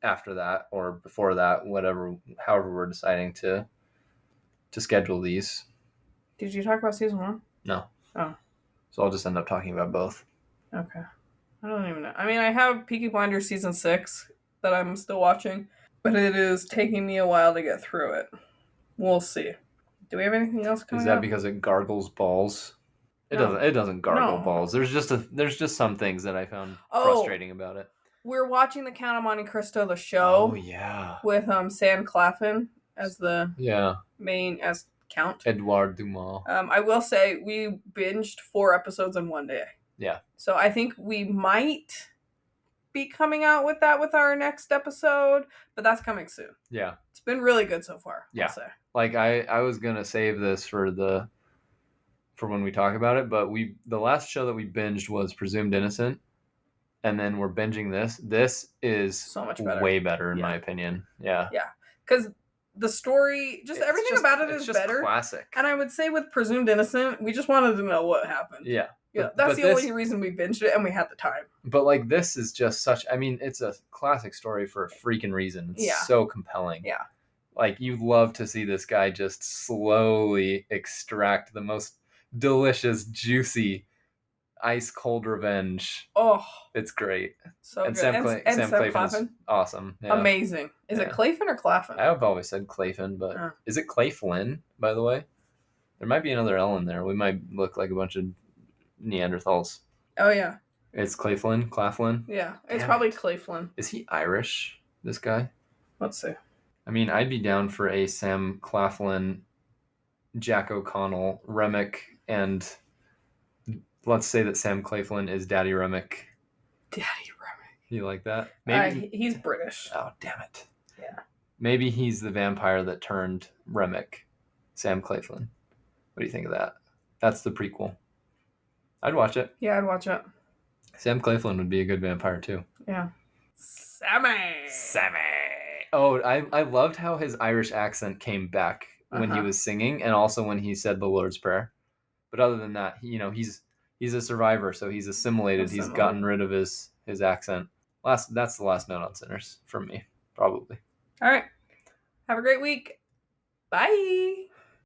After that or before that, however we're deciding to schedule these. Did you talk about season 1? No. Oh. So I'll just end up talking about both. Okay. I don't even know. I mean, I have Peaky Blinders season 6 that I'm still watching, but it is taking me a while to get through it. We'll see. Do we have anything else coming up? Is that because it gargles balls? It doesn't gargle balls. There's just some things that I found frustrating about it. We're watching The Count of Monte Cristo, the show. Oh yeah. With Sam Claflin as the main as Count. Edouard Dumas. I will say we binged 4 episodes in one day. Yeah. So I think we might be coming out with that with our next episode, but that's coming soon. Yeah. It's been really good so far. Yeah. I'll say. Like I was gonna save this for when we talk about it, but the last show that we binged was Presumed Innocent, and then we're binging this. This is so much better. Way better in my opinion. Yeah. Yeah. Because the story, everything about it is just better. Classic. And I would say with Presumed Innocent, we just wanted to know what happened. Yeah. Yeah, that's the only reason we binged it, and we had the time. But this is just it's a classic story for a freaking reason. It's so compelling. Yeah. You'd love to see this guy just slowly extract the most delicious, juicy ice cold revenge. Oh, it's great. So and good. Sam Claflin is awesome. Yeah. Amazing. Is it Claflin or Claflin? I've always said Claflin, but is it Claflin, by the way? There might be another L in there. We might look like a bunch of Neanderthals. Oh, yeah. It's Claflin? Yeah, it's probably Claflin. Is he Irish, this guy? Let's see. I mean, I'd be down for a Sam Claflin, Jack O'Connell, Remick, and let's say that Sam Claflin is Daddy Remick. Daddy Remick. You like that? Maybe he's British. Oh, damn it. Yeah. Maybe he's the vampire that turned Remick, Sam Claflin. What do you think of that? That's the prequel. I'd watch it. Yeah, I'd watch it. Sam Claflin would be a good vampire too. Yeah. Sammy. Oh, I loved how his Irish accent came back when he was singing, and also when he said the Lord's Prayer. But other than that, he's a survivor, so he's assimilated. He's gotten rid of his accent. That's the last note on Sinners from me, probably. All right. Have a great week. Bye.